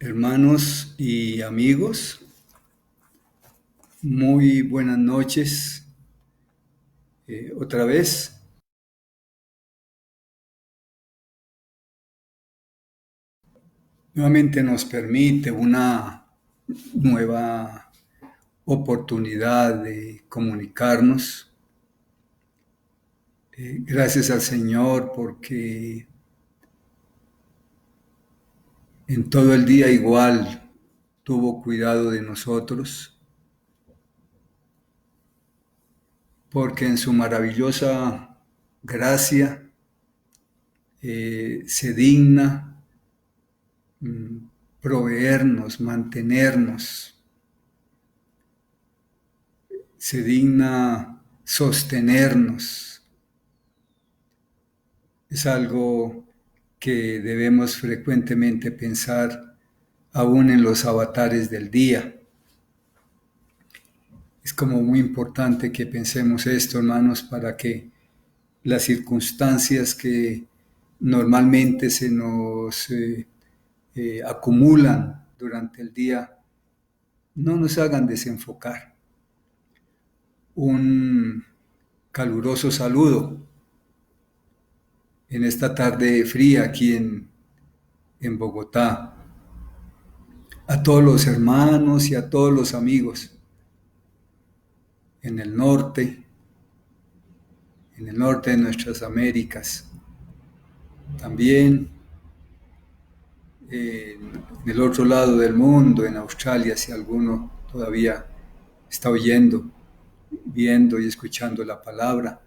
Hermanos y amigos, muy buenas noches. Otra vez, nuevamente nos permite una nueva oportunidad de comunicarnos. Gracias al Señor porque en todo el día igual tuvo cuidado de nosotros, porque en su maravillosa gracia se digna mm, proveernos, mantenernos, se digna sostenernos. Es algo que debemos frecuentemente pensar aún en los avatares del día. Es como muy importante que pensemos esto, hermanos, para que las circunstancias que normalmente se nos acumulan durante el día no nos hagan desenfocar. Un caluroso saludo en esta tarde fría aquí en Bogotá, a todos los hermanos y a todos los amigos en el norte de nuestras Américas, también en el otro lado del mundo, en Australia, si alguno todavía está oyendo, viendo y escuchando la palabra,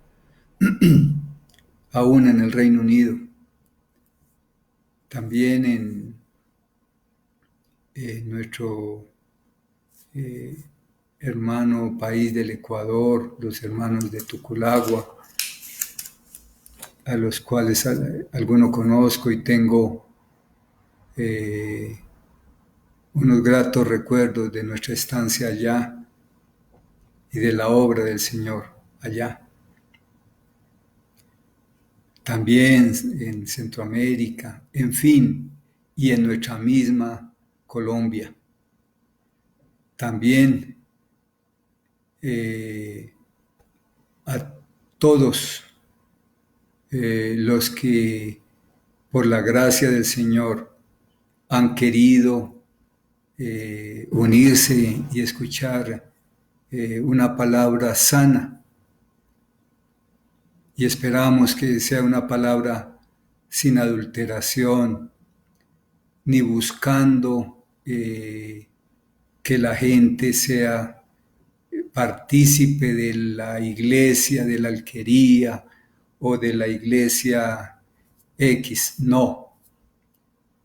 aún en el Reino Unido, también en nuestro eh, hermano país del Ecuador, los hermanos de Tuculagua, a los cuales alguno conozco y tengo eh, unos gratos recuerdos de nuestra estancia allá y de la obra del Señor allá. También en Centroamérica, en fin, y en nuestra misma Colombia. También a todos los que por la gracia del Señor han querido unirse y escuchar una palabra sana. Y esperamos que sea una palabra sin adulteración, ni buscando que la gente sea partícipe de la iglesia, de la alquería o de la iglesia X. No,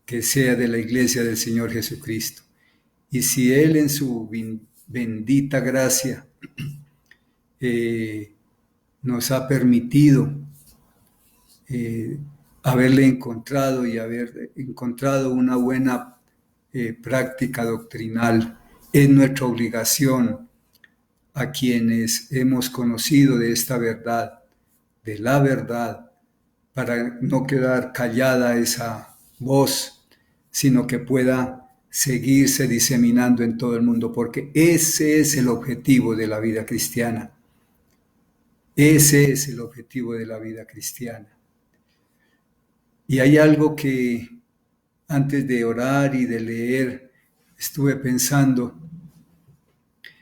que sea de la iglesia del Señor Jesucristo. Y si Él en su bendita gracia nos ha permitido haberle encontrado y haber encontrado una buena práctica doctrinal, es nuestra obligación a quienes hemos conocido de esta verdad, de la verdad, para no quedar callada esa voz, sino que pueda seguirse diseminando en todo el mundo, porque ese es el objetivo de la vida cristiana. Ese es el objetivo de la vida cristiana. Y hay algo que antes de orar y de leer estuve pensando,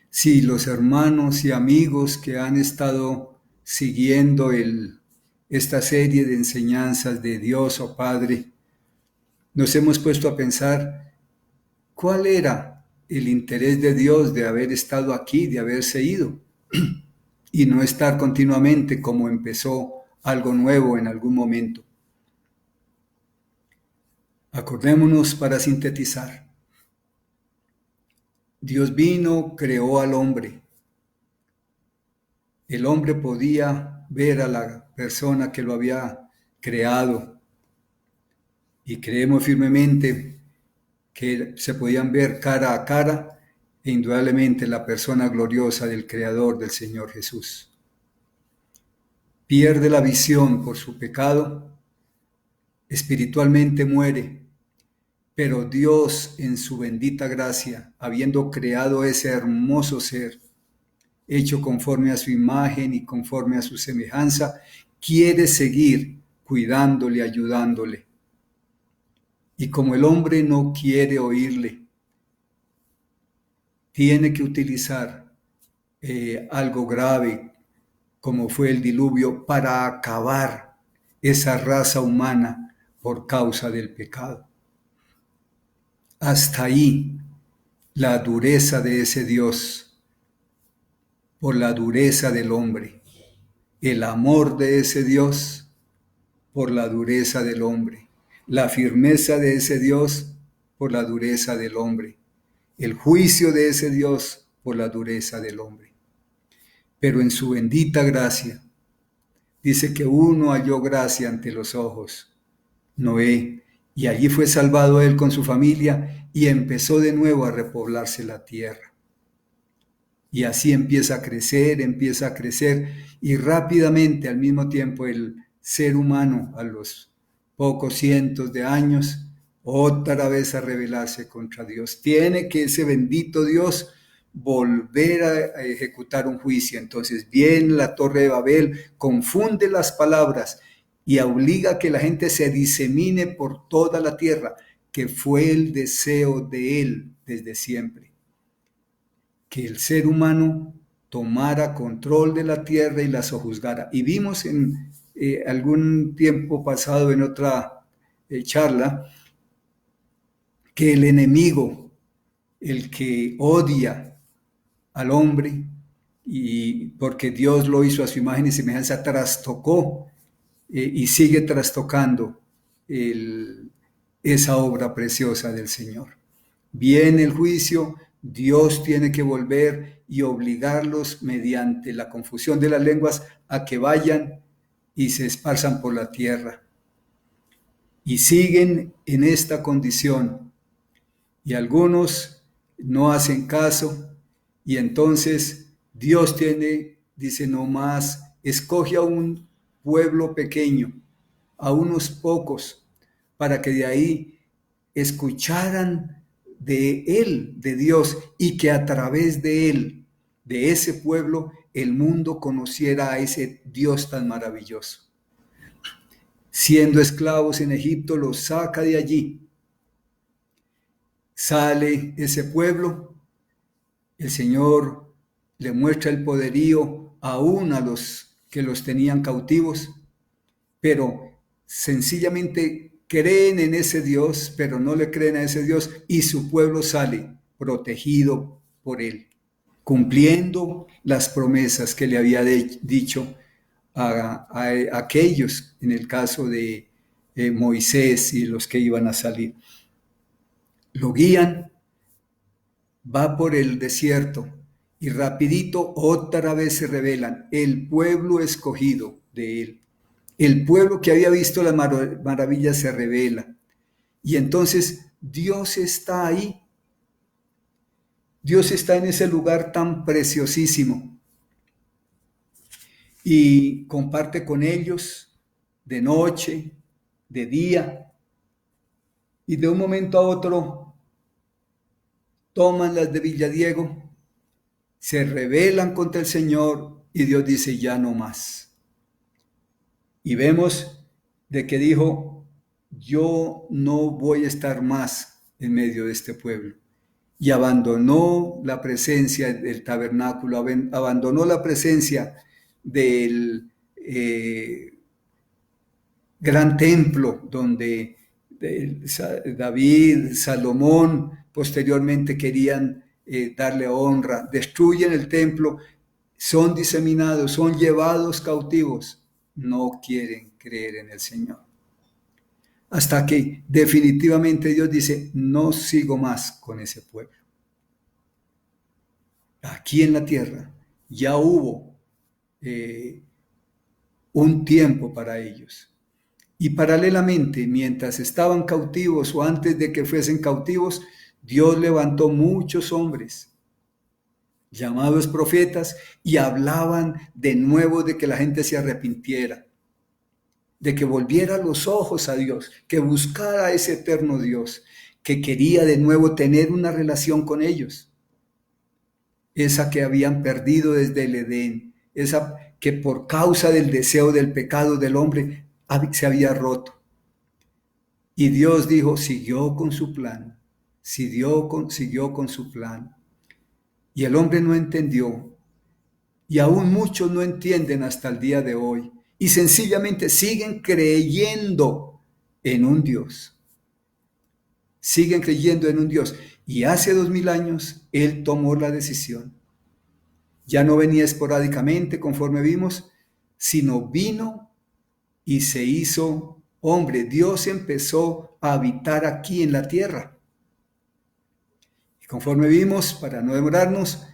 si los hermanos y amigos que han estado siguiendo esta serie de enseñanzas de Dios o Padre, nos hemos puesto a pensar cuál era el interés de Dios de haber estado aquí, de haberse ido, y no estar continuamente como empezó algo nuevo en algún momento. Acordémonos para sintetizar. Dios vino, creó al hombre. El hombre podía ver a la persona que lo había creado y creemos firmemente que se podían ver cara a cara e indudablemente la persona gloriosa del Creador, del Señor Jesús. Pierde la visión por su pecado, espiritualmente muere Pero Dios, en su bendita gracia, habiendo creado ese hermoso ser, hecho conforme a su imagen y conforme a su semejanza, quiere seguir cuidándole, ayudándole. Y como el hombre no quiere oírle, tiene que utilizar algo grave, como fue el diluvio, para acabar esa raza humana por causa del pecado. Hasta ahí la dureza de ese Dios por la dureza del hombre, el amor de ese Dios por la dureza del hombre, la firmeza de ese Dios por la dureza del hombre, el juicio de ese Dios por la dureza del hombre. Pero en su bendita gracia, dice que uno halló gracia ante los ojos, Noé, y allí fue salvado él con su familia y empezó de nuevo a repoblarse la tierra. Y así empieza a crecer, y rápidamente al mismo tiempo el ser humano a los pocos cientos de años, otra vez a rebelarse contra Dios. Tiene que ese bendito Dios volver a ejecutar un juicio. Entonces viene la Torre de Babel, confunde las palabras y obliga a que la gente se disemine por toda la tierra, que fue el deseo de él desde siempre. Que el ser humano tomara control de la tierra y la sojuzgara. Y vimos en algún tiempo pasado en otra charla que el enemigo, el que odia al hombre, y porque Dios lo hizo a su imagen y semejanza, trastocó y sigue trastocando esa obra preciosa del Señor. Viene el juicio, Dios tiene que volver y obligarlos mediante la confusión de las lenguas a que vayan y se esparzan por la tierra. Y siguen en esta condición. Y algunos no hacen caso. Y entonces Dios dice, no más, escoge a un pueblo pequeño, a unos pocos, para que de ahí escucharan de él, de Dios, y que a través de él, de ese pueblo, el mundo conociera a ese Dios tan maravilloso. Siendo esclavos en Egipto, los saca de allí. Sale ese pueblo, el Señor le muestra el poderío aún a los que los tenían cautivos, pero sencillamente creen en ese Dios, pero no le creen a ese Dios, y su pueblo sale protegido por él, cumpliendo las promesas que le había dicho a aquellos, en el caso de Moisés y los que iban a salir. Lo guían, va por el desierto y rapidito otra vez se revelan, el pueblo escogido de él. El pueblo que había visto las maravillas se revela. Y entonces Dios está ahí. Dios está en ese lugar tan preciosísimo. Y comparte con ellos de noche, de día. Y de un momento a otro toman las de Villadiego, se rebelan contra el Señor y Dios dice ya no más. Y vemos de que dijo, yo no voy a estar más en medio de este pueblo. Y abandonó la presencia del tabernáculo, abandonó la presencia del gran templo donde David, Salomón, posteriormente querían darle honra. Destruyen el templo, son diseminados, son llevados cautivos. No quieren creer en el Señor. Hasta que definitivamente Dios dice, no sigo más con ese pueblo. Aquí en la tierra ya hubo un tiempo para ellos. Y paralelamente, mientras estaban cautivos o antes de que fuesen cautivos, Dios levantó muchos hombres llamados profetas y hablaban de nuevo de que la gente se arrepintiera, de que volviera los ojos a Dios, que buscara a ese eterno Dios, que quería de nuevo tener una relación con ellos, esa que habían perdido desde el Edén, esa que por causa del deseo del pecado del hombre se había roto. Y Dios dijo, siguió con su plan, siguió con su plan. Y el hombre no entendió, y aún muchos no entienden hasta el día de hoy, y sencillamente siguen creyendo en un Dios. Siguen creyendo en un Dios. Y hace 2000 años, Él tomó la decisión. Ya no venía esporádicamente, conforme vimos, sino vino y se hizo hombre. Dios empezó a habitar aquí en la tierra. Y conforme vimos, para no demorarnos,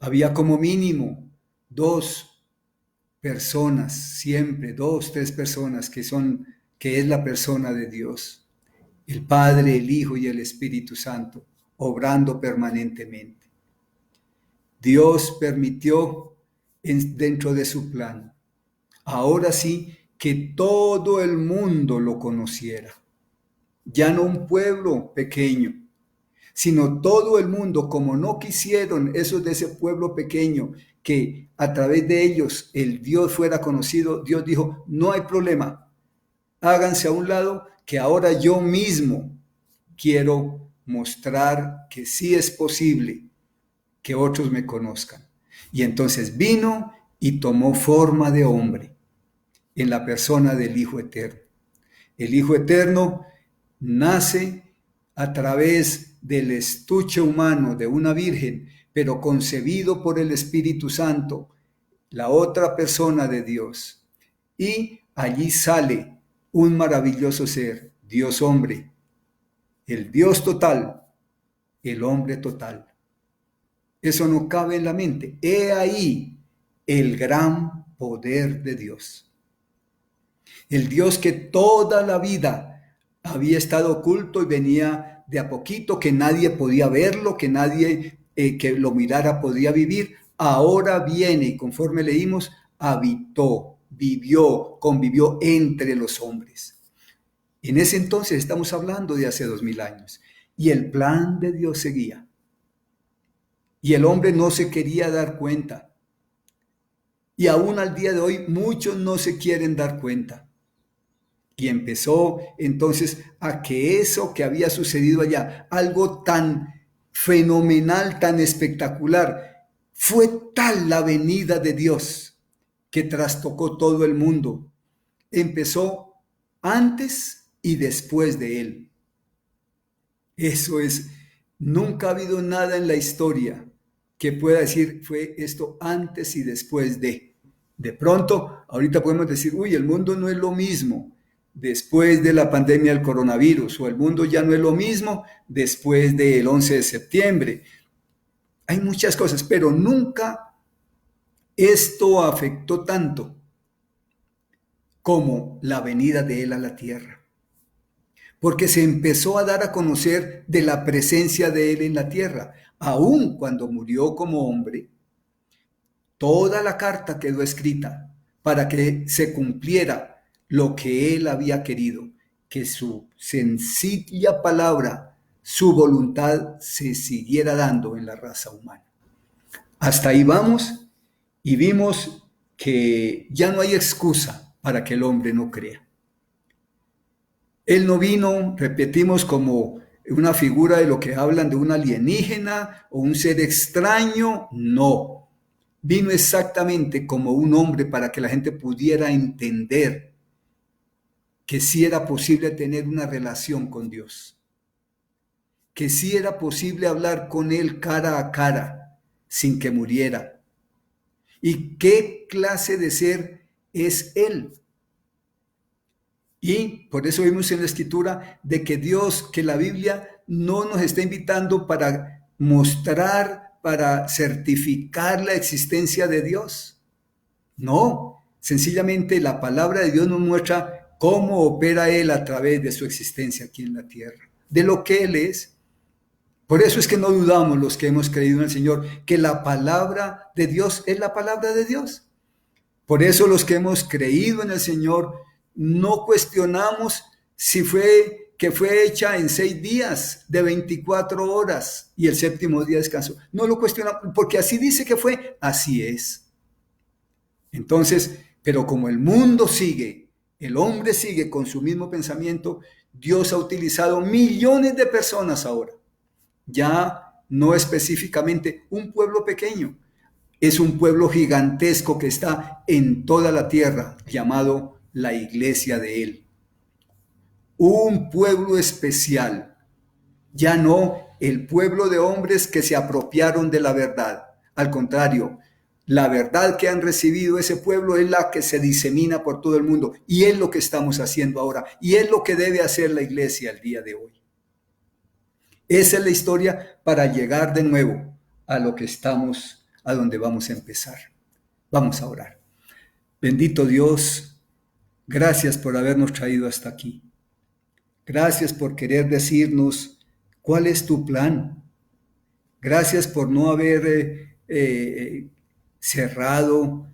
había como mínimo 2 personas, siempre 2, 3 personas que es la persona de Dios. El Padre, el Hijo y el Espíritu Santo, obrando permanentemente. Dios permitió dentro de su plan, ahora sí, que todo el mundo lo conociera. Ya no un pueblo pequeño, sino todo el mundo, como no quisieron esos de ese pueblo pequeño, que a través de ellos el Dios fuera conocido, Dios dijo, no hay problema, háganse a un lado, que ahora yo mismo quiero mostrar que sí es posible que otros me conozcan. Y entonces vino y tomó forma de hombre en la persona del Hijo Eterno. El Hijo Eterno nace a través del estuche humano de una virgen, pero concebido por el Espíritu Santo, la otra persona de Dios. Y allí sale un maravilloso ser, Dios hombre, el Dios total, el hombre total. Eso no cabe en la mente. He ahí el gran poder de Dios. El Dios que toda la vida había estado oculto y venía de a poquito, que nadie podía verlo, que nadie que lo mirara podía vivir, ahora viene y conforme leímos, habitó, vivió, convivió entre los hombres. En ese entonces estamos hablando de hace 2000 años y el plan de Dios seguía. Y el hombre no se quería dar cuenta. Y aún al día de hoy muchos no se quieren dar cuenta. Y empezó entonces a que eso que había sucedido allá, algo tan fenomenal, tan espectacular, fue tal la venida de Dios que trastocó todo el mundo. Empezó antes y después de él. Eso es, nunca ha habido nada en la historia que pueda decir fue esto antes y después de. De pronto, ahorita podemos decir, uy, el mundo no es lo mismo después de la pandemia del coronavirus, o el mundo ya no es lo mismo después del 11 de septiembre. Hay muchas cosas, pero nunca esto afectó tanto como la venida de Él a la tierra. Porque se empezó a dar a conocer de la presencia de Él en la tierra. Aun cuando murió como hombre, toda la carta quedó escrita para que se cumpliera lo que Él había querido, que su sencilla palabra, su voluntad se siguiera dando en la raza humana. Hasta ahí vamos y vimos que ya no hay excusa para que el hombre no crea. Él no vino, repetimos, como una figura de lo que hablan de un alienígena o un ser extraño, no. Vino exactamente como un hombre para que la gente pudiera entender que sí era posible tener una relación con Dios, que sí era posible hablar con Él cara a cara sin que muriera. ¿Y qué clase de ser es Él? Y por eso vimos en la Escritura de que Dios, que la Biblia no nos está invitando para mostrar, para certificar la existencia de Dios. No, sencillamente la palabra de Dios nos muestra cómo opera Él a través de su existencia aquí en la tierra, de lo que Él es. Por eso es que no dudamos los que hemos creído en el Señor, que la palabra de Dios es la palabra de Dios. Por eso los que hemos creído en el Señor no cuestionamos si fue que fue hecha en 6 días de 24 horas y el séptimo día descansó. No lo cuestionamos, porque así dice que fue, así es. Entonces, pero como el mundo sigue, el hombre sigue con su mismo pensamiento, Dios ha utilizado millones de personas ahora. Ya no específicamente un pueblo pequeño, es un pueblo gigantesco que está en toda la tierra, llamado la iglesia de Él. Un pueblo especial, ya no el pueblo de hombres que se apropiaron de la verdad. Al contrario, la verdad que han recibido ese pueblo es la que se disemina por todo el mundo y es lo que estamos haciendo ahora y es lo que debe hacer la iglesia el día de hoy. Esa es la historia para llegar de nuevo a lo que estamos, a donde vamos a empezar. Vamos a orar. Bendito Dios, gracias por habernos traído hasta aquí. Gracias por querer decirnos cuál es tu plan. Gracias por no haber cerrado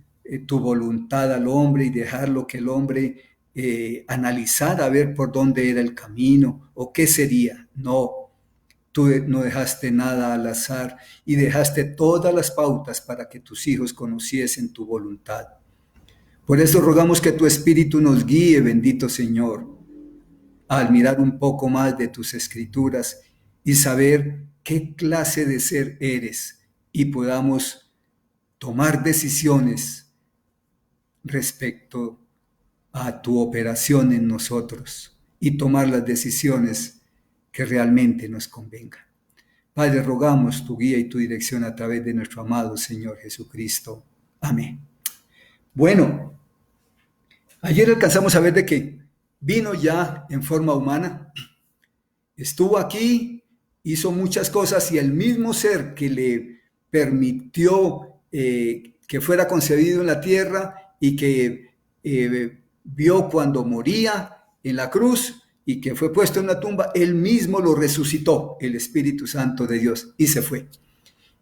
tu voluntad al hombre y dejarlo que el hombre analizara a ver por dónde era el camino o qué sería. No, tú no dejaste nada al azar y dejaste todas las pautas para que tus hijos conociesen tu voluntad. Por eso rogamos que tu Espíritu nos guíe, bendito Señor, al mirar un poco más de tus escrituras y saber qué clase de ser eres y podamos tomar decisiones respecto a tu operación en nosotros y tomar las decisiones que realmente nos convengan. Padre, rogamos tu guía y tu dirección a través de nuestro amado Señor Jesucristo. Amén. Bueno, ayer alcanzamos a ver de que vino ya en forma humana, estuvo aquí, hizo muchas cosas y el mismo ser que le permitió que fuera concebido en la tierra y que vio cuando moría en la cruz y que fue puesto en la tumba, él mismo lo resucitó, el Espíritu Santo de Dios, y se fue.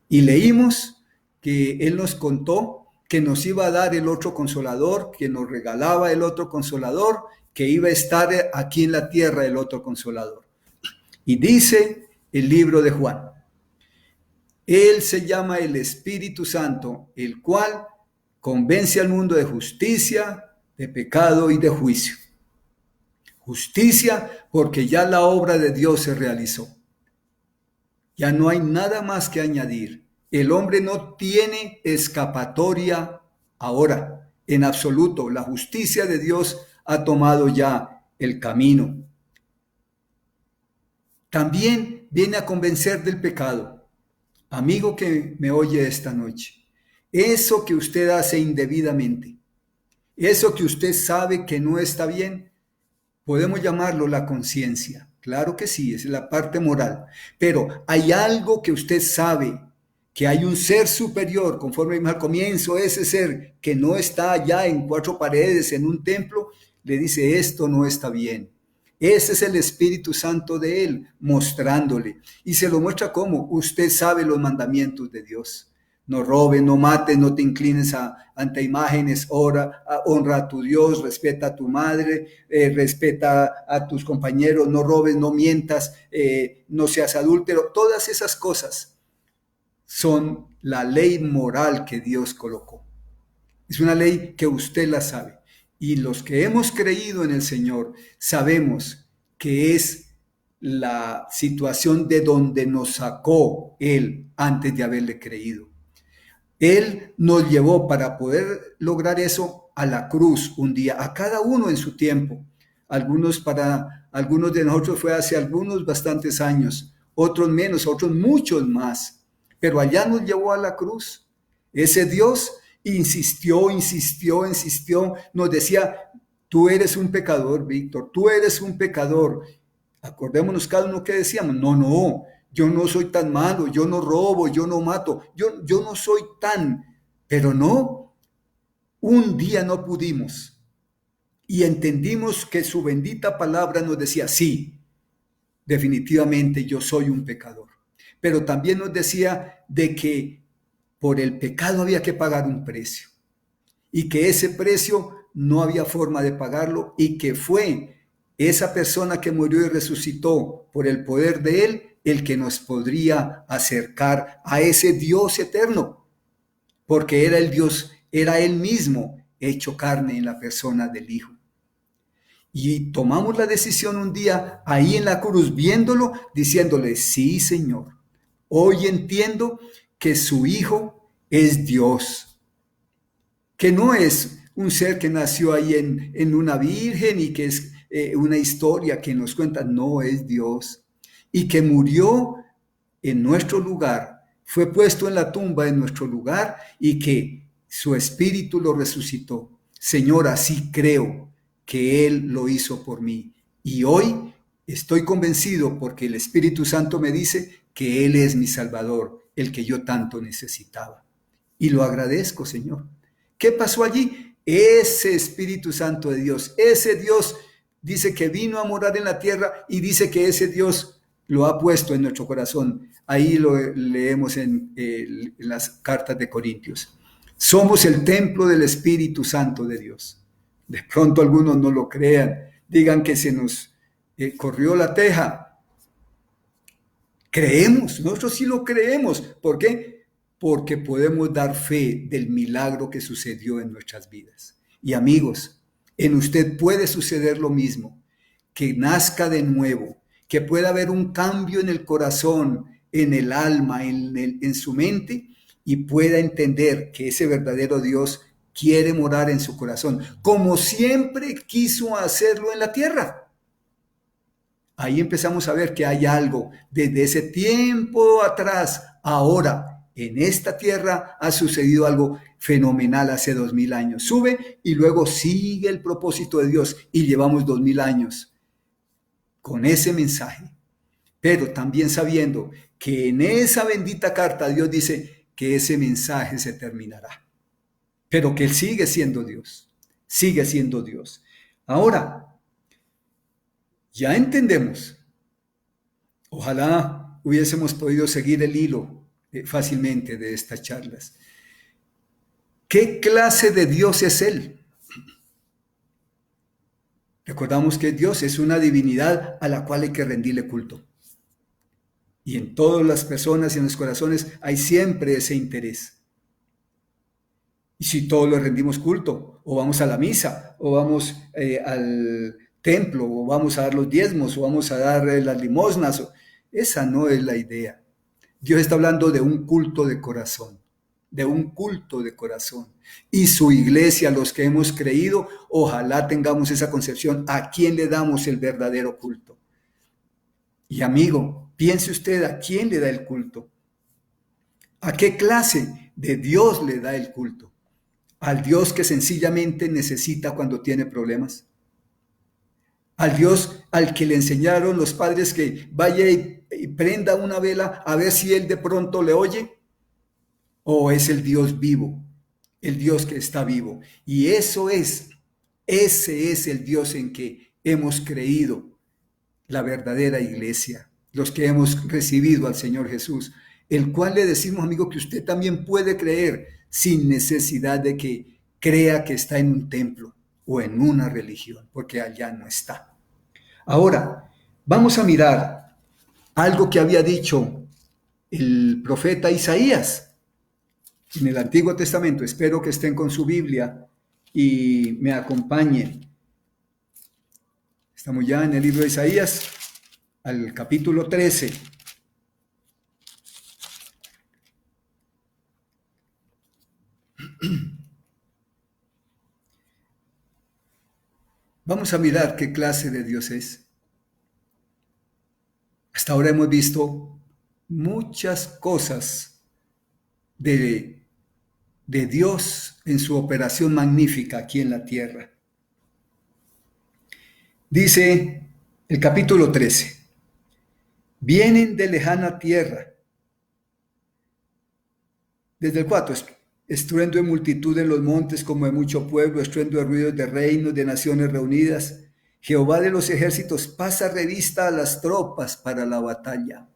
Y leímos que él nos contó que nos iba a dar el otro consolador, que nos regalaba el otro consolador, que iba a estar aquí en la tierra el otro consolador. Y dice el libro de Juan, él se llama el Espíritu Santo, el cual convence al mundo de justicia, de pecado y de juicio. Justicia porque ya la obra de Dios se realizó. Ya no hay nada más que añadir. El hombre no tiene escapatoria ahora, en absoluto. La justicia de Dios ha tomado ya el camino. También viene a convencer del pecado. Amigo que me oye esta noche, eso que usted hace indebidamente, eso que usted sabe que no está bien, podemos llamarlo la conciencia. Claro que sí, es la parte moral. Pero hay algo que usted sabe, que hay un ser superior, conforme vimos al comienzo, ese ser que no está allá en 4 paredes, en un templo, le dice, esto no está bien. Ese es el Espíritu Santo de él, mostrándole. Y se lo muestra como usted sabe los mandamientos de Dios. No robes, no mates, no te inclines ante imágenes, honra a tu Dios, respeta a tu madre, respeta a tus compañeros, no robes, no mientas, no seas adúltero. Todas esas cosas son la ley moral que Dios colocó. Es una ley que usted la sabe. Y los que hemos creído en el Señor sabemos que es la situación de donde nos sacó Él antes de haberle creído. Él nos llevó para poder lograr eso a la cruz un día, a cada uno en su tiempo. Para algunos de nosotros fue hace bastantes años, otros menos, otros muchos más. Pero allá nos llevó a la cruz. Ese Dios insistió, nos decía, tú eres un pecador, Víctor, tú eres un pecador. Acordémonos cada uno que decíamos, no, yo no soy tan malo, yo no robo, yo no mato, yo no soy tan, pero no, un día no pudimos y entendimos que su bendita palabra nos decía, sí, definitivamente yo soy un pecador, pero también nos decía de que por el pecado había que pagar un precio y que ese precio no había forma de pagarlo y que fue esa persona que murió y resucitó por el poder de Él, el que nos podría acercar a ese Dios eterno, porque era el Dios, era Él mismo hecho carne en la persona del Hijo. Y tomamos la decisión un día ahí en la cruz, viéndolo, diciéndole, sí, Señor, hoy entiendo que su Hijo es Dios, que no es un ser que nació ahí en una virgen y que es una historia que nos cuenta, no es Dios, y que murió en nuestro lugar, fue puesto en la tumba en nuestro lugar y que su espíritu lo resucitó. Señor, así creo que Él lo hizo por mí. Y hoy estoy convencido porque el Espíritu Santo me dice que Él es mi Salvador, el que yo tanto necesitaba. Y lo agradezco, Señor. ¿Qué pasó allí? Ese Espíritu Santo de Dios, ese Dios dice que vino a morar en la tierra y dice que ese Dios lo ha puesto en nuestro corazón. Ahí lo leemos en las cartas de Corintios. Somos el templo del Espíritu Santo de Dios. De pronto algunos no lo crean, digan que se nos corrió la teja. Creemos, nosotros sí lo creemos. ¿Por qué? Porque podemos dar fe del milagro que sucedió en nuestras vidas. Y amigos, en usted puede suceder lo mismo, que nazca de nuevo, que pueda haber un cambio en el corazón, en el alma, en su mente, y pueda entender que ese verdadero Dios quiere morar en su corazón, como siempre quiso hacerlo en la tierra. Ahí empezamos a ver que hay algo desde ese tiempo atrás, ahora en esta tierra ha sucedido algo fenomenal hace 2000 años. Sube y luego sigue el propósito de Dios y llevamos 2000 años con ese mensaje. Pero también sabiendo que en esa bendita carta Dios dice que ese mensaje se terminará. Pero que Él sigue siendo Dios. Sigue siendo Dios. Ahora, ya entendemos. Ojalá hubiésemos podido seguir el hilo fácilmente de estas charlas. ¿Qué clase de Dios es Él? Recordamos que Dios es una divinidad a la cual hay que rendirle culto. Y en todas las personas y en los corazones hay siempre ese interés. Y si todos le rendimos culto, o vamos a la misa, o vamos al templo, o vamos a dar los diezmos, o vamos a dar las limosnas, esa no es la idea. Dios está hablando de un culto de corazón, de un culto de corazón. Y su iglesia, los que hemos creído, ojalá tengamos esa concepción, ¿a quién le damos el verdadero culto? Y amigo, piense usted, ¿a quién le da el culto? ¿A qué clase de Dios le da el culto? ¿Al Dios que sencillamente necesita cuando tiene problemas? ¿Al Dios al que le enseñaron los padres que vaya y prenda una vela a ver si Él de pronto le oye? ¿O es el Dios vivo, el Dios que está vivo? Y ese es el Dios en que hemos creído, la verdadera iglesia, los que hemos recibido al Señor Jesús, el cual le decimos, amigo, que usted también puede creer sin necesidad de que crea que está en un templo o en una religión, porque allá no está. Ahora, vamos a mirar algo que había dicho el profeta Isaías en el Antiguo Testamento. Espero que estén con su Biblia y me acompañen. Estamos ya en el libro de Isaías, al capítulo 13. Vamos a mirar qué clase de Dios es. Hasta ahora hemos visto muchas cosas de Dios en su operación magnífica aquí en la tierra. Dice el capítulo 13, vienen de lejana tierra. Desde el 4, estruendo de multitud en los montes como de mucho pueblo, estruendo de ruidos de reinos, de naciones reunidas. Jehová de los ejércitos pasa revista a las tropas para la batalla.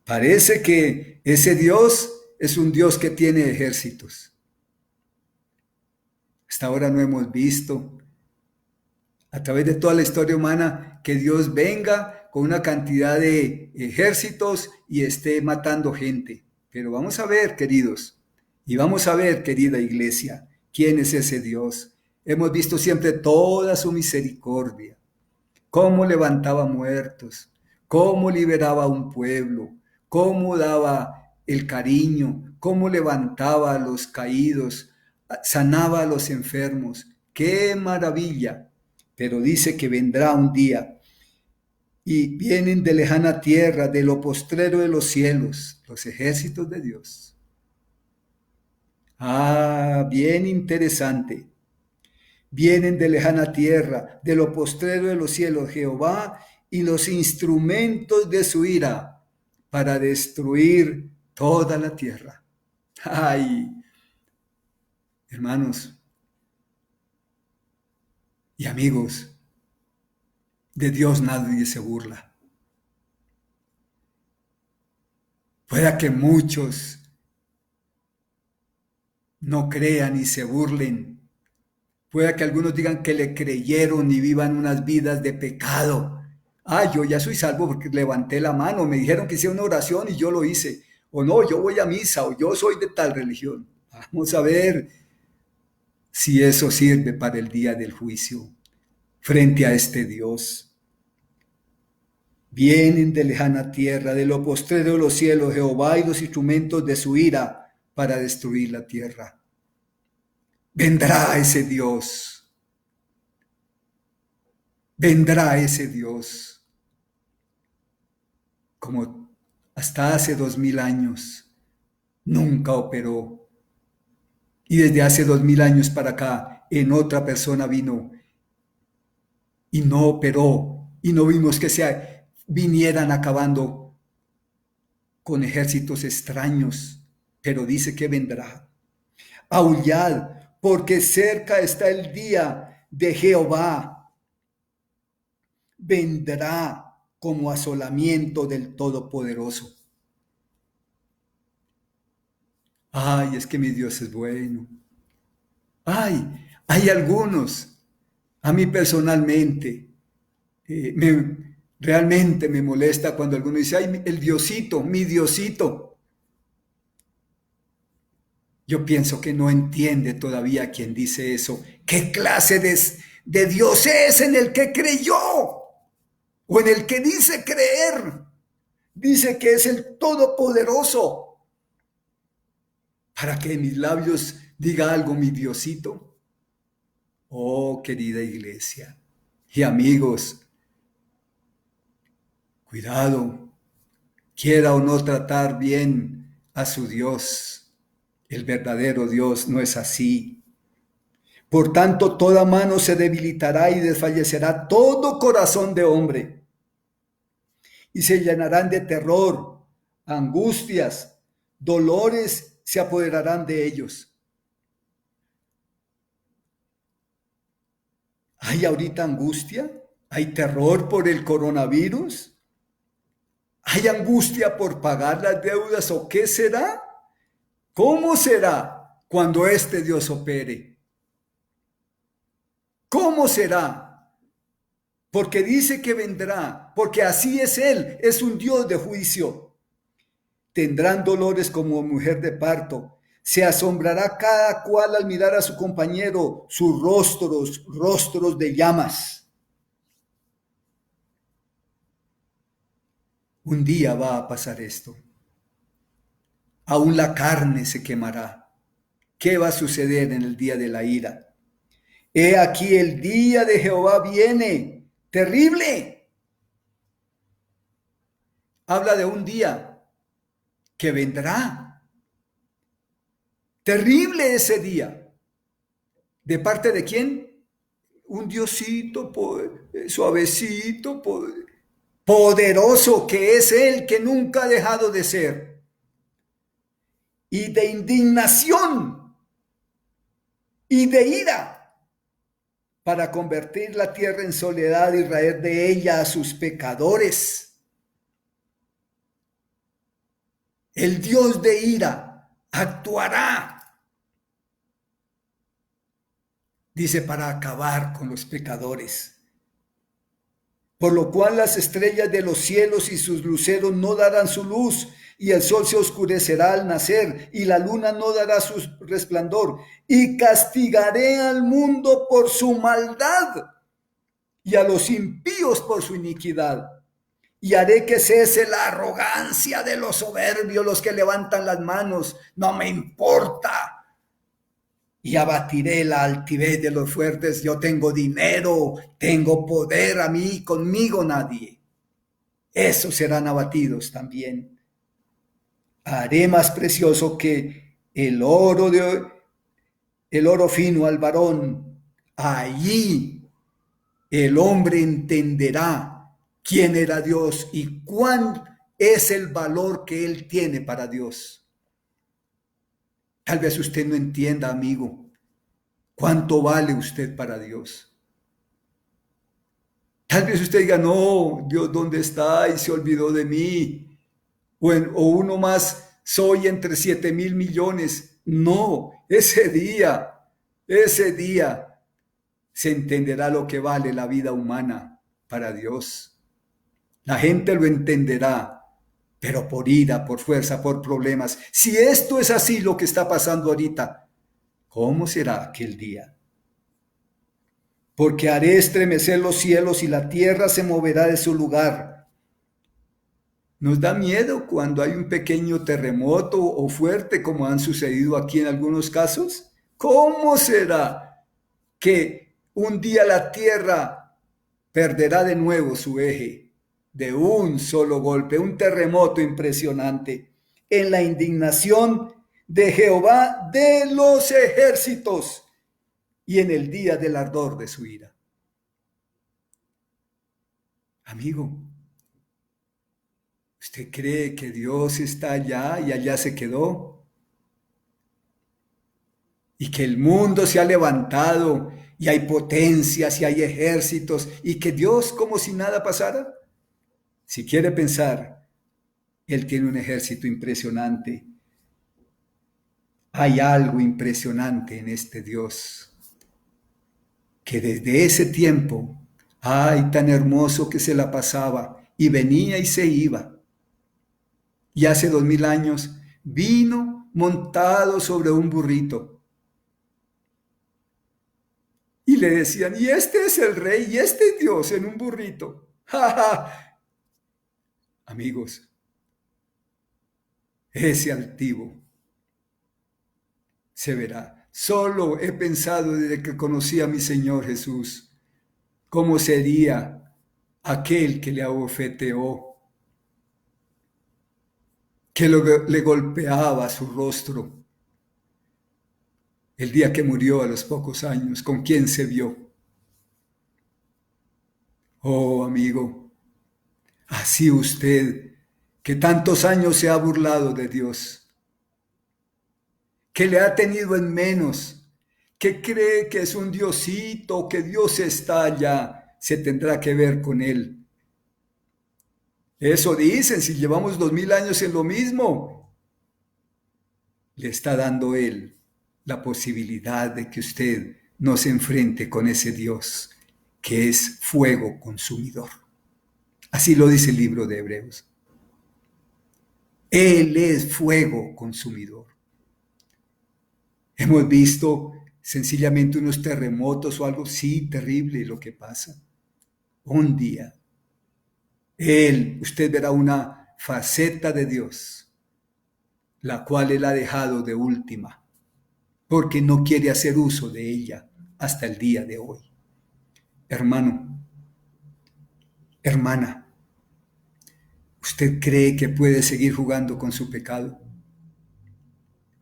Parece que ese Dios es un Dios que tiene ejércitos. Hasta ahora no hemos visto a través de toda la historia humana, que Dios venga con una cantidad de ejércitos y esté matando gente. Pero vamos a ver, queridos, y vamos a ver, querida iglesia, quién es ese Dios. Hemos visto siempre toda su misericordia, cómo levantaba muertos, cómo liberaba a un pueblo, cómo daba el cariño, cómo levantaba a los caídos, sanaba a los enfermos. ¡Qué maravilla! Pero dice que vendrá un día y vienen de lejana tierra, de lo postrero de los cielos, los ejércitos de Dios. Ah, bien interesante. Vienen de lejana tierra, de lo postrero de los cielos, Jehová y los instrumentos de su ira para destruir toda la tierra. Ay, hermanos y amigos, de Dios nadie se burla. Pueda que muchos no crean y se burlen. Pueda que algunos digan que le creyeron y vivan unas vidas de pecado. Ah, yo ya soy salvo porque levanté la mano, me dijeron que hiciera una oración y yo lo hice. O no, yo voy a misa o yo soy de tal religión. Vamos a ver si eso sirve para el día del juicio frente a este Dios. Vienen de lejana tierra, de lo postrero de los cielos, Jehová y los instrumentos de su ira para destruir la tierra. Vendrá ese Dios. Vendrá ese Dios. Como hasta hace 2000 años nunca operó. Y desde hace 2000 años para acá en otra persona vino y no operó. Y no vimos que se vinieran acabando con ejércitos extraños. Pero dice que vendrá. Aullad, porque cerca está el día de Jehová. Vendrá como asolamiento del Todopoderoso. Ay, es que mi Dios es bueno. Ay, hay algunos, a mí personalmente, realmente me molesta cuando alguno dice, ay, el Diosito, mi Diosito. Yo pienso que no entiende todavía quien dice eso. ¿Qué clase de Dios es en el que creyó? O en el que dice creer. Dice que es el Todopoderoso. Para que en mis labios diga algo mi Diosito. Oh, querida iglesia y amigos, cuidado, quiera o no tratar bien a su Dios. El verdadero Dios no es así. Por tanto, toda mano se debilitará y desfallecerá todo corazón de hombre. Y se llenarán de terror, angustias, dolores se apoderarán de ellos. ¿Hay ahorita angustia? ¿Hay terror por el coronavirus? ¿Hay angustia por pagar las deudas o qué será? ¿Cómo será cuando este Dios opere? ¿Cómo será? Porque dice que vendrá, porque así es Él, es un Dios de juicio. Tendrán dolores como mujer de parto. Se asombrará cada cual al mirar a su compañero, sus rostros de llamas. Un día va a pasar esto. Aún la carne se quemará. ¿Qué va a suceder en el día de la ira? He aquí el día de Jehová viene, terrible. Habla de un día que vendrá. Terrible ese día. ¿De parte de quién? Un Diosito suavecito, poderoso que es Él, que nunca ha dejado de ser. Y de indignación y de ira para convertir la tierra en soledad y raer de ella a sus pecadores. El Dios de ira actuará, dice, para acabar con los pecadores. Por lo cual las estrellas de los cielos y sus luceros no darán su luz, y el sol se oscurecerá al nacer, y la luna no dará su resplandor. Y castigaré al mundo por su maldad, y a los impíos por su iniquidad. Y haré que cese la arrogancia de los soberbios, los que levantan las manos. No me importa. Y abatiré la altivez de los fuertes. Yo tengo dinero, tengo poder, a mí, conmigo nadie. Esos serán abatidos también. Haré más precioso que el oro fino al varón. Allí el hombre entenderá quién era Dios y cuán es el valor que él tiene para Dios. Tal vez usted no entienda, amigo, cuánto vale usted para Dios. Tal vez usted diga, no, Dios, ¿dónde está? Y se olvidó de mí. O uno más, soy entre 7,000 millones. No, ese día se entenderá lo que vale la vida humana para Dios. La gente lo entenderá, pero por ira, por fuerza, por problemas. Si esto es así lo que está pasando ahorita, ¿cómo será aquel día? Porque haré estremecer los cielos y la tierra se moverá de su lugar. Nos da miedo cuando hay un pequeño terremoto o fuerte, como han sucedido aquí en algunos casos. ¿Cómo será que un día la tierra perderá de nuevo su eje de un solo golpe, un terremoto impresionante, en la indignación de Jehová de los ejércitos y en el día del ardor de su ira? Amigo, ¿usted cree que Dios está allá y allá se quedó? Y que el mundo se ha levantado y hay potencias y hay ejércitos y que Dios como si nada pasara. Si quiere pensar, Él tiene un ejército impresionante. Hay algo impresionante en este Dios, que desde ese tiempo, ay, tan hermoso que se la pasaba y venía y se iba. Y hace 2000 años vino montado sobre un burrito. Y le decían, y este es el rey, y este es Dios en un burrito. ¡Ja, ja! Amigos, ese altivo se verá. Solo he pensado desde que conocí a mi Señor Jesús, cómo sería aquel que le abofeteó, que le golpeaba su rostro el día que murió a los pocos años. ¿Con quién se vio? Oh, amigo, así usted, que tantos años se ha burlado de Dios, que le ha tenido en menos, que cree que es un diosito, que Dios está allá, se tendrá que ver con él. Eso dicen, si llevamos 2000 años en lo mismo, le está dando él la posibilidad de que usted no se enfrente con ese Dios que es fuego consumidor. Así lo dice el libro de Hebreos. Él es fuego consumidor. Hemos visto sencillamente unos terremotos o algo, sí, terrible lo que pasa. Un día, usted verá una faceta de Dios, la cual Él ha dejado de última, porque no quiere hacer uso de ella hasta el día de hoy. Hermano, hermana, ¿usted cree que puede seguir jugando con su pecado?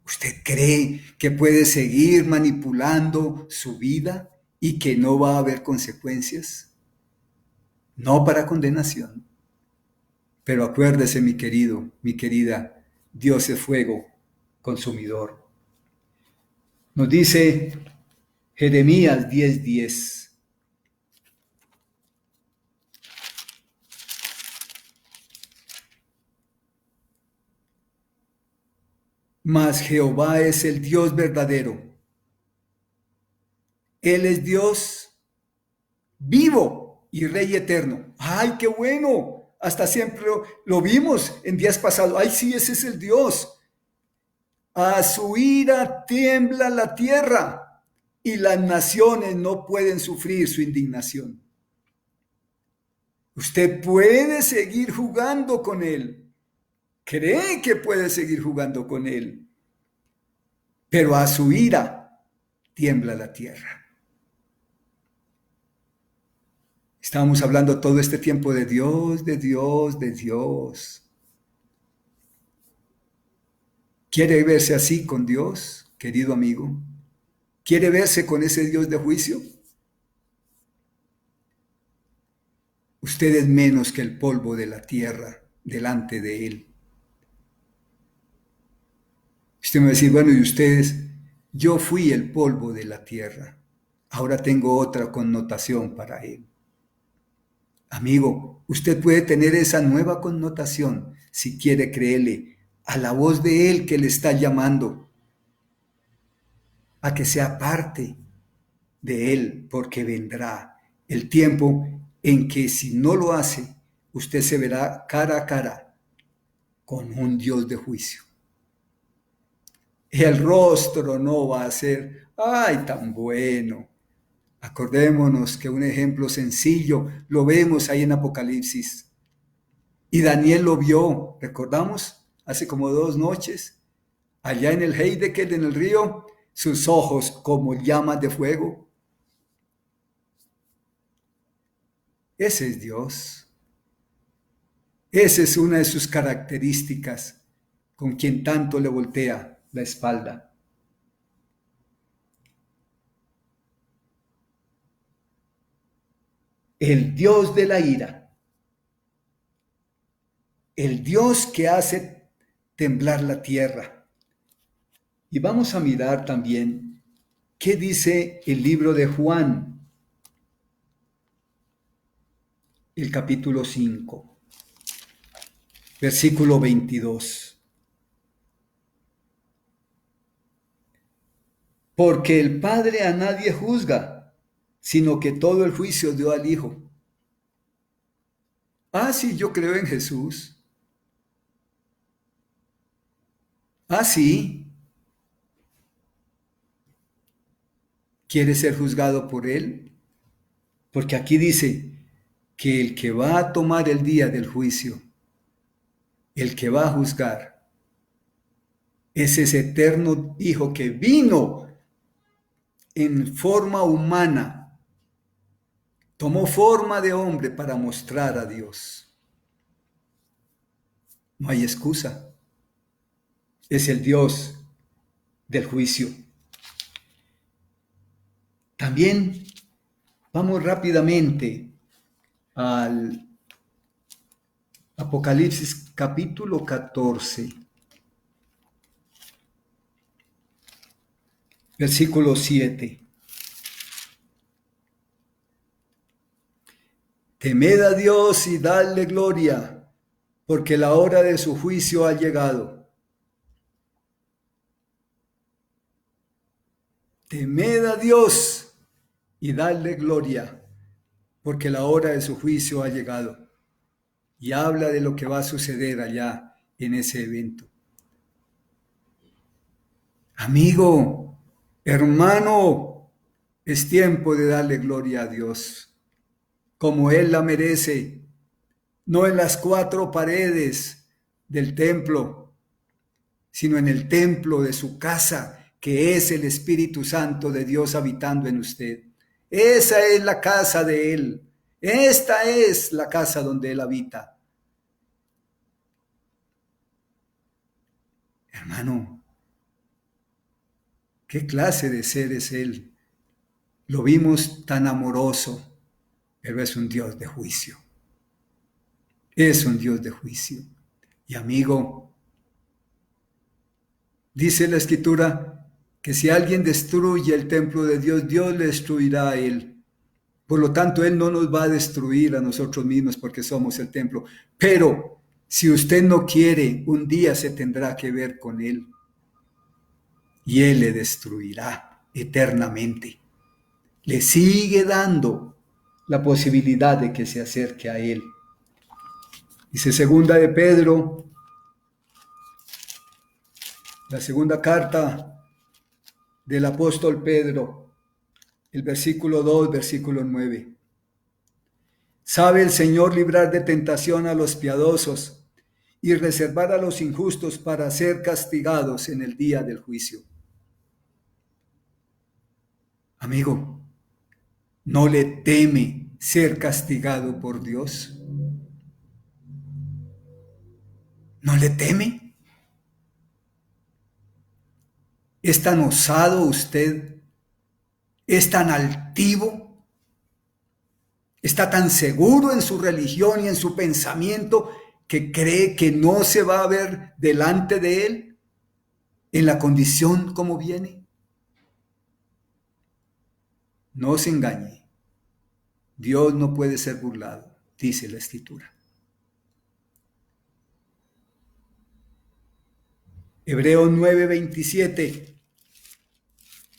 ¿Usted cree que puede seguir manipulando su vida y que no va a haber consecuencias? No para condenación. Pero acuérdese, mi querido, mi querida, Dios es fuego consumidor. Nos dice Jeremías 10:10. Mas Jehová es el Dios verdadero. Él es Dios vivo. y Rey eterno. ¡Ay, qué bueno! Hasta siempre lo vimos en días pasados. ¡Ay, sí, ese es el Dios! A su ira tiembla la tierra y las naciones no pueden sufrir su indignación. Usted puede seguir jugando con él. Cree que puede seguir jugando con él. Pero a su ira tiembla la tierra. Estábamos hablando todo este tiempo de Dios, de Dios, de Dios. ¿Quiere verse así con Dios, querido amigo? ¿Quiere verse con ese Dios de juicio? Usted es menos que el polvo de la tierra delante de Él. Usted me va a decir, bueno, ¿y ustedes? Yo fui el polvo de la tierra. Ahora tengo otra connotación para Él. Amigo, usted puede tener esa nueva connotación si quiere creerle a la voz de Él que le está llamando a que sea parte de Él, porque vendrá el tiempo en que si no lo hace, usted se verá cara a cara con un Dios de juicio. El rostro no va a ser, ay, tan bueno. Acordémonos que un ejemplo sencillo lo vemos ahí en Apocalipsis. Y Daniel lo vio, ¿recordamos? Hace como 2 noches, allá en el Heidekel, en el río, sus ojos como llamas de fuego. Ese es Dios. Esa es una de sus características con quien tanto le voltea la espalda. El Dios de la ira. El Dios que hace temblar la tierra. Y vamos a mirar también qué dice el libro de Juan, el capítulo 5, versículo 22. Porque el Padre a nadie juzga, sino que todo el juicio dio al Hijo. Ah, sí, yo creo en Jesús. Ah, sí. ¿Quiere ser juzgado por Él? Porque aquí dice que el que va a tomar el día del juicio, el que va a juzgar, es ese eterno Hijo que vino en forma humana, tomó forma de hombre para mostrar a Dios. No hay excusa. Es el Dios del juicio. También vamos rápidamente al Apocalipsis capítulo 14, versículo 7. Temed a Dios y dadle gloria, porque la hora de su juicio ha llegado. Temed a Dios y dadle gloria, porque la hora de su juicio ha llegado. Y habla de lo que va a suceder allá en ese evento. Amigo, hermano, es tiempo de darle gloria a Dios, como Él la merece, no en las 4 paredes del templo, sino en el templo de su casa, que es el Espíritu Santo de Dios habitando en usted. Esa es la casa de Él. Esta es la casa donde Él habita. Hermano, ¿qué clase de ser es Él? Lo vimos tan amoroso, pero es un Dios de juicio. Es un Dios de juicio. Y amigo, dice la Escritura que si alguien destruye el templo de Dios, Dios le destruirá a él. Por lo tanto, Él no nos va a destruir a nosotros mismos porque somos el templo. Pero si usted no quiere, un día se tendrá que ver con Él. Y Él le destruirá eternamente. Le sigue dando la posibilidad de que se acerque a Él. Dice segunda de Pedro, la segunda carta del apóstol Pedro, el versículo 2, versículo 9. Sabe el Señor librar de tentación a los piadosos y reservar a los injustos para ser castigados en el día del juicio. Amigo, ¿no le teme ser castigado por Dios? ¿No le teme? ¿Es tan osado usted? ¿Es tan altivo? ¿Está tan seguro en su religión y en su pensamiento que cree que no se va a ver delante de él en la condición como viene? No se engañe. Dios no puede ser burlado, dice la Escritura. Hebreos 9:27,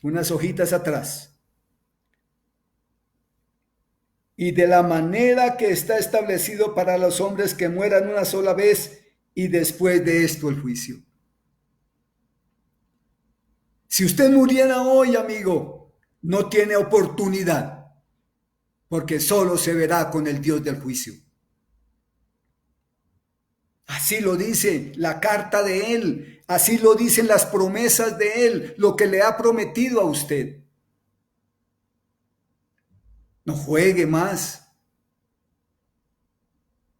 unas hojitas atrás. Y de la manera que está establecido para los hombres que mueran una sola vez y después de esto el juicio. Si usted muriera hoy, amigo, no tiene oportunidad, porque solo se verá con el Dios del juicio. Así lo dice la carta de Él, así lo dicen las promesas de Él, lo que le ha prometido a usted. No juegue más,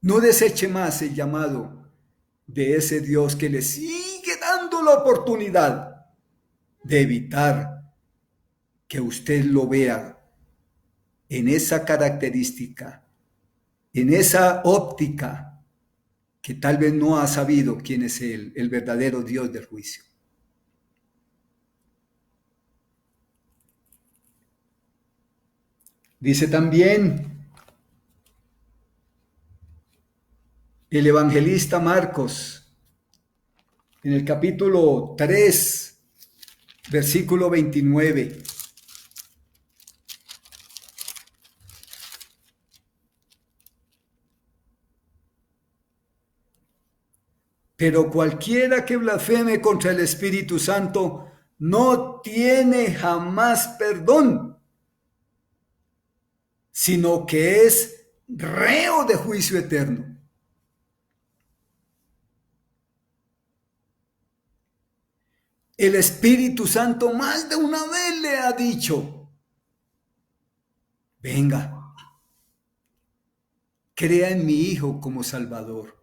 no deseche más el llamado de ese Dios que le sigue dando la oportunidad de evitar que usted lo vea en esa característica, en esa óptica, que tal vez no ha sabido quién es Él, el verdadero Dios del juicio. Dice también el evangelista Marcos, en el capítulo 3, versículo 29. Pero cualquiera que blasfeme contra el Espíritu Santo no tiene jamás perdón, sino que es reo de juicio eterno. El Espíritu Santo más de una vez le ha dicho, venga, crea en mi Hijo como Salvador.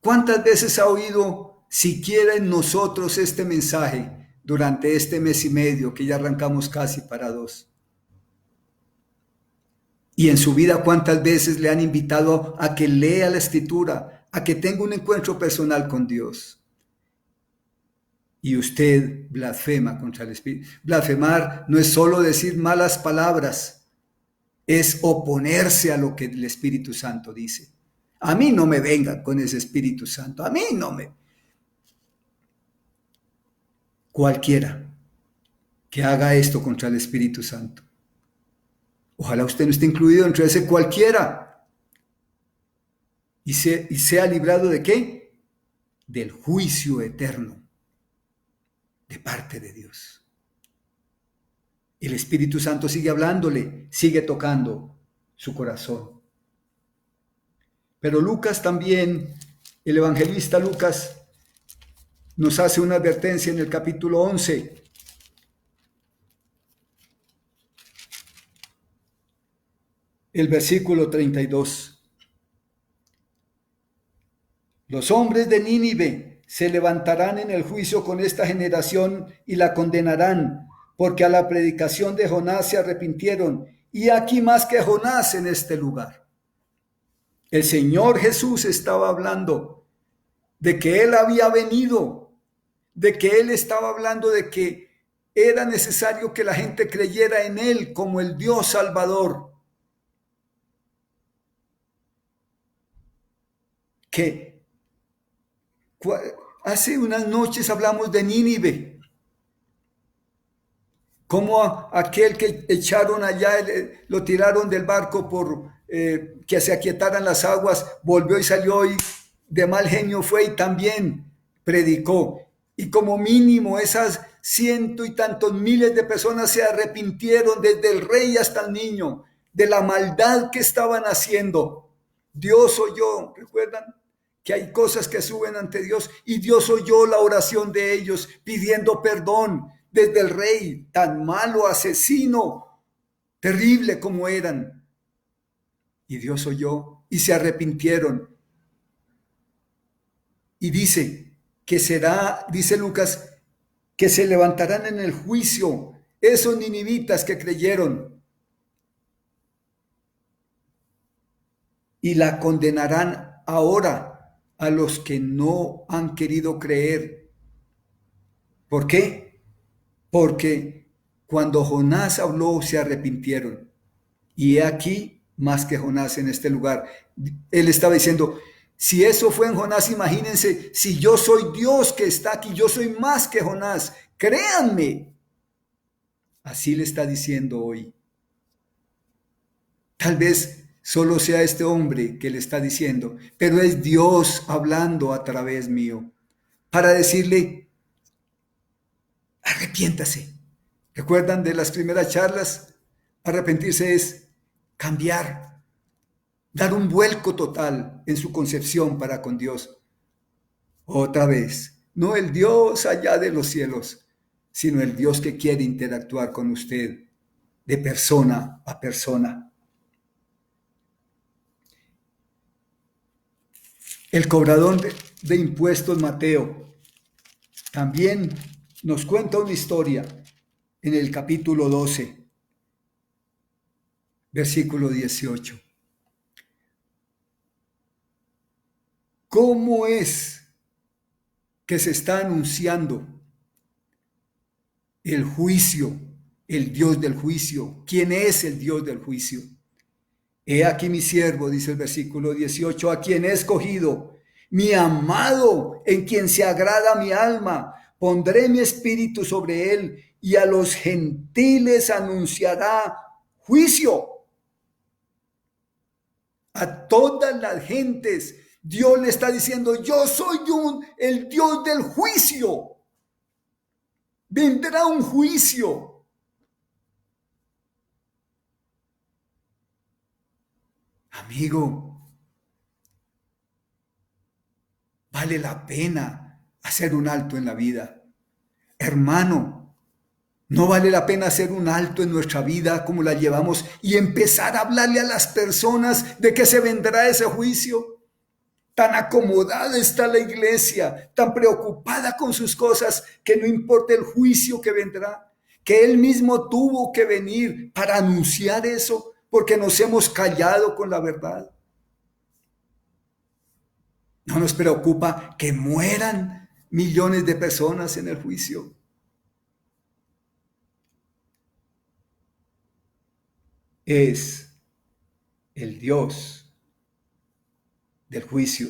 ¿Cuántas veces ha oído siquiera en nosotros este mensaje durante este mes y medio que ya arrancamos casi para 2? Y en su vida, ¿cuántas veces le han invitado a que lea la Escritura, a que tenga un encuentro personal con Dios? Y usted blasfema contra el Espíritu. Blasfemar no es solo decir malas palabras, es oponerse a lo que el Espíritu Santo dice. A mí no me vengan con ese Espíritu Santo, a mí no me... Cualquiera que haga esto contra el Espíritu Santo. Ojalá usted no esté incluido entre ese cualquiera. Y sea librado ¿de qué? Del juicio eterno de parte de Dios. El Espíritu Santo sigue hablándole, sigue tocando su corazón. Pero Lucas también, el evangelista Lucas, nos hace una advertencia en el capítulo 11. El versículo 32. Los hombres de Nínive se levantarán en el juicio con esta generación y la condenarán, porque a la predicación de Jonás se arrepintieron, y aquí más que Jonás en este lugar. El Señor Jesús estaba hablando de que Él había venido, de que Él estaba hablando de que era necesario que la gente creyera en Él como el Dios Salvador. Que hace unas noches hablamos de Nínive. Como aquel que echaron allá, lo tiraron del barco por que se aquietaran las aguas, volvió y salió y de mal genio fue y también predicó. Y como mínimo esas ciento y tantos miles de personas se arrepintieron, desde el rey hasta el niño, de la maldad que estaban haciendo. Dios oyó, ¿recuerdan? Que hay cosas que suben ante Dios y Dios oyó la oración de ellos pidiendo perdón desde el rey, tan malo, asesino, terrible como eran. Y Dios oyó y se arrepintieron. Y dice que será, dice Lucas, que se levantarán en el juicio esos ninivitas que creyeron y la condenarán ahora a los que no han querido creer. ¿Por qué? Porque cuando Jonás habló se arrepintieron. Y he aquí más que Jonás en este lugar. Él estaba diciendo, si eso fue en Jonás, imagínense, si yo soy Dios que está aquí, yo soy más que Jonás, créanme. Así le está diciendo hoy. Tal vez solo sea este hombre que le está diciendo, pero es Dios hablando a través mío para decirle, arrepiéntase. ¿Recuerdan de las primeras charlas? Arrepentirse es cambiar, dar un vuelco total en su concepción para con Dios. Otra vez, no el Dios allá de los cielos, sino el Dios que quiere interactuar con usted de persona a persona. El cobrador de impuestos, Mateo, también nos cuenta una historia en el capítulo 12, versículo 18. ¿Cómo es que se está anunciando el juicio, el Dios del juicio? ¿Quién es el Dios del juicio? He aquí mi siervo, dice el versículo 18, a quien he escogido, mi amado, en quien se agrada mi alma. Pondré mi espíritu sobre él y a los gentiles anunciará juicio. A todas las gentes, Dios le está diciendo, yo soy el Dios del juicio. Vendrá un juicio. Amigo, vale la pena hacer un alto en la vida. Hermano, no vale la pena hacer un alto en nuestra vida como la llevamos y empezar a hablarle a las personas de que se vendrá ese juicio. Tan acomodada está la iglesia, tan preocupada con sus cosas, que no importa el juicio que vendrá, que Él mismo tuvo que venir para anunciar eso, porque nos hemos callado con la verdad. No nos preocupa que mueran millones de personas en el juicio. Es el Dios del juicio,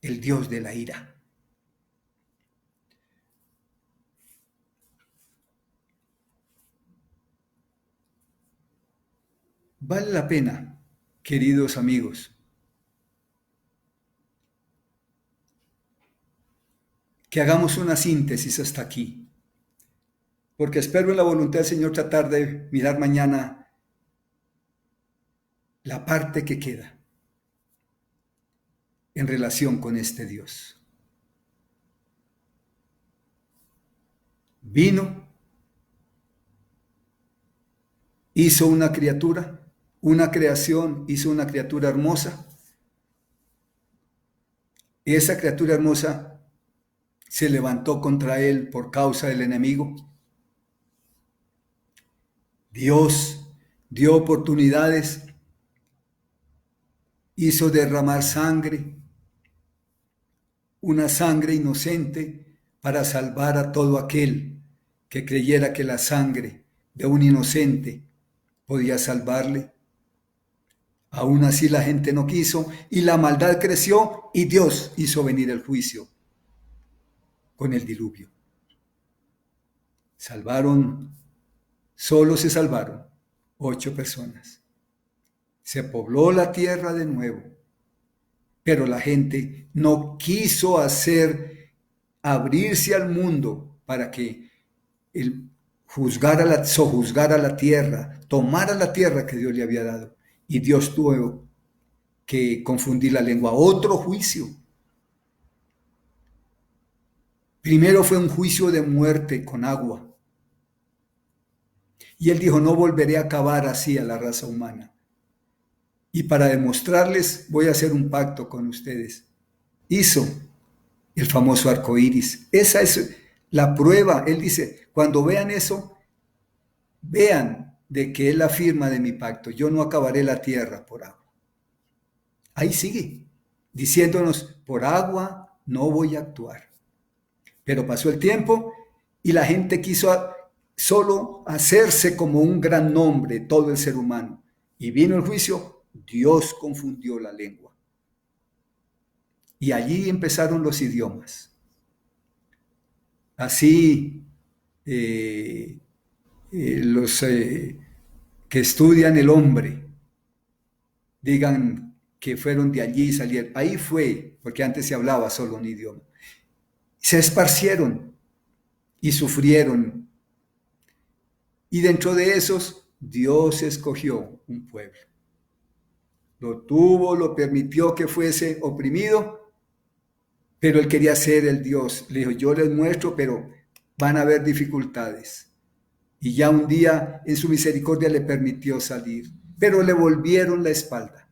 el Dios de la ira. Vale la pena, queridos amigos, que hagamos una síntesis hasta aquí, porque espero en la voluntad del Señor tratar de mirar mañana la parte que queda en relación con este Dios. Vino, hizo una criatura, una creación, hizo una criatura hermosa. Y esa criatura hermosa se levantó contra él por causa del enemigo. Dios dio oportunidades, hizo derramar sangre, una sangre inocente para salvar a todo aquel que creyera que la sangre de un inocente podía salvarle. Aún así la gente no quiso y la maldad creció y Dios hizo venir el juicio con el diluvio. Salvaron Solo se salvaron 8 personas. Se pobló la tierra de nuevo, pero la gente no quiso abrirse al mundo para que él sojuzgara la tierra, tomara la tierra que Dios le había dado. Y Dios tuvo que confundir la lengua. Otro juicio. Primero fue un juicio de muerte con agua. Y él dijo, no volveré a acabar así a la raza humana. Y para demostrarles, voy a hacer un pacto con ustedes. Hizo el famoso arco iris. Esa es la prueba. Él dice, cuando vean eso, vean de que es la firma de mi pacto. Yo no acabaré la tierra por agua. Ahí sigue, diciéndonos, por agua no voy a actuar. Pero pasó el tiempo y la gente quiso solo hacerse como un gran nombre, todo el ser humano. Y vino el juicio, Dios confundió la lengua. Y allí empezaron los idiomas. Así, los que estudian el hombre, digan que fueron de allí y salieron. Ahí fue, porque antes se hablaba solo un idioma. Se esparcieron y sufrieron. Y dentro de esos, Dios escogió un pueblo. Lo permitió que fuese oprimido, pero él quería ser el Dios. Le dijo, yo les muestro, pero van a haber dificultades. Y ya un día en su misericordia le permitió salir, pero le volvieron la espalda.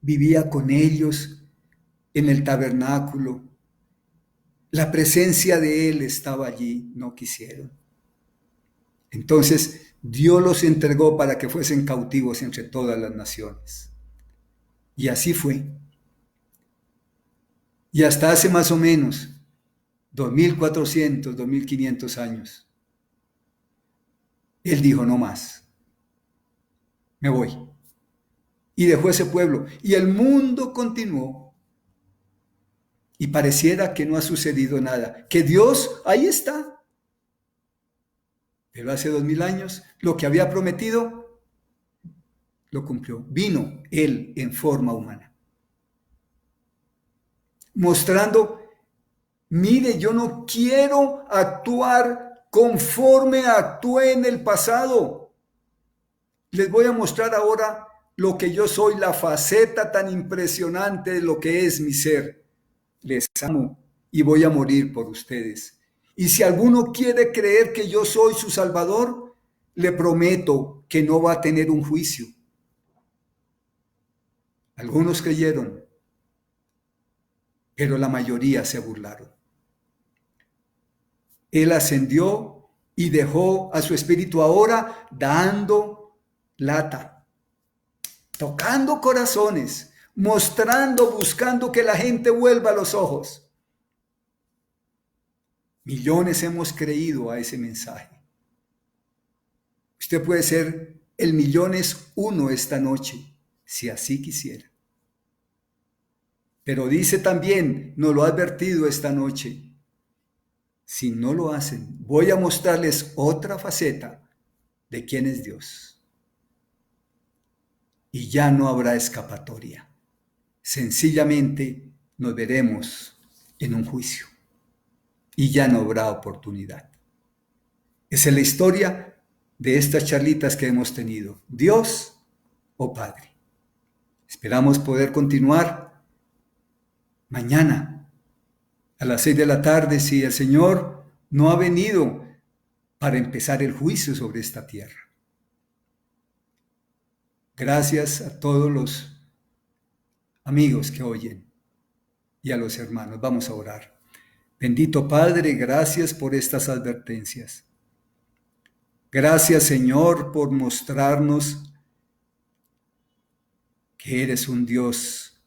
Vivía con ellos en el tabernáculo. La presencia de él estaba allí, no quisieron. Entonces Dios los entregó para que fuesen cautivos entre todas las naciones. Y así fue. Y hasta hace más o menos 2400, 2500 años, él dijo, no más, me voy. Y dejó ese pueblo. Y el mundo continuó. Y pareciera que no ha sucedido nada. Que Dios ahí está. Pero hace 2000 años, lo que había prometido, lo cumplió. Vino él en forma humana. Mostrando, mire, yo no quiero actuar conforme actué en el pasado. Les voy a mostrar ahora lo que yo soy, la faceta tan impresionante de lo que es mi ser. Les amo y voy a morir por ustedes. Y si alguno quiere creer que yo soy su Salvador, le prometo que no va a tener un juicio. Algunos creyeron, pero la mayoría se burlaron. Él ascendió y dejó a su espíritu ahora dando lata, tocando corazones, mostrando, buscando que la gente vuelva los ojos. Millones hemos creído a ese mensaje. Usted puede ser el millones uno esta noche, si así quisiera. Pero dice también, nos lo ha advertido esta noche, si no lo hacen, voy a mostrarles otra faceta de quién es Dios. Y ya no habrá escapatoria. Sencillamente nos veremos en un juicio. Y ya no habrá oportunidad. Esa es la historia de estas charlitas que hemos tenido. Dios o Padre. Esperamos poder continuar mañana a las 6 de la tarde, si el Señor no ha venido para empezar el juicio sobre esta tierra. Gracias a todos los amigos que oyen y a los hermanos. Vamos a orar. Bendito Padre, gracias por estas advertencias. Gracias, Señor, por mostrarnos que eres un Dios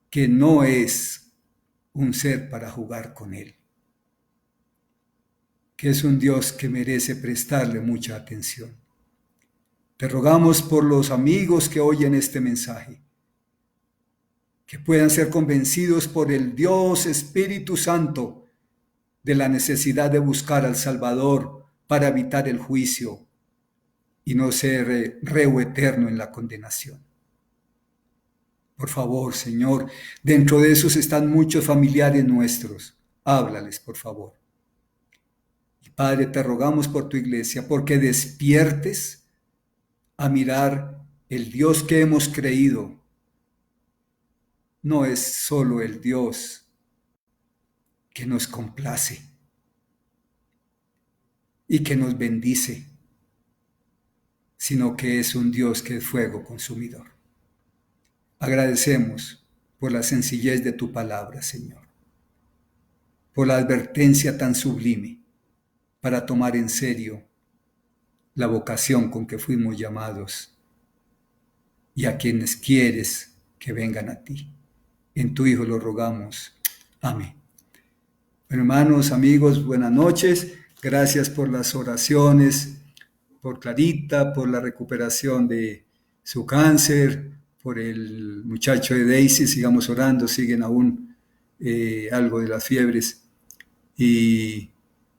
que no es un ser para jugar con él, que es un Dios que merece prestarle mucha atención. Te rogamos por los amigos que oyen este mensaje, que puedan ser convencidos por el Dios Espíritu Santo de la necesidad de buscar al Salvador para evitar el juicio y no ser reo eterno en la condenación. Por favor, Señor, dentro de esos están muchos familiares nuestros. Háblales, por favor. Y Padre, te rogamos por tu iglesia, porque despiertes a mirar el Dios que hemos creído. No es solo el Dios que nos complace y que nos bendice, sino que es un Dios que es fuego consumidor. Agradecemos por la sencillez de tu palabra, Señor, por la advertencia tan sublime para tomar en serio la vocación con que fuimos llamados y a quienes quieres que vengan a ti. En tu Hijo lo rogamos. Amén. Hermanos, amigos, buenas noches. Gracias por las oraciones, por Clarita, por la recuperación de su cáncer, por el muchacho de Daisy. Sigamos orando, siguen aún algo de las fiebres. Y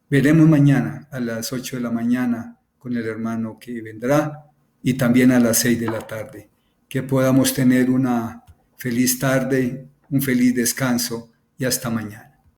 veremos mañana a las 8 de la mañana con el hermano que vendrá y también a las 6 de la tarde. Que podamos tener una feliz tarde, un feliz descanso y hasta mañana.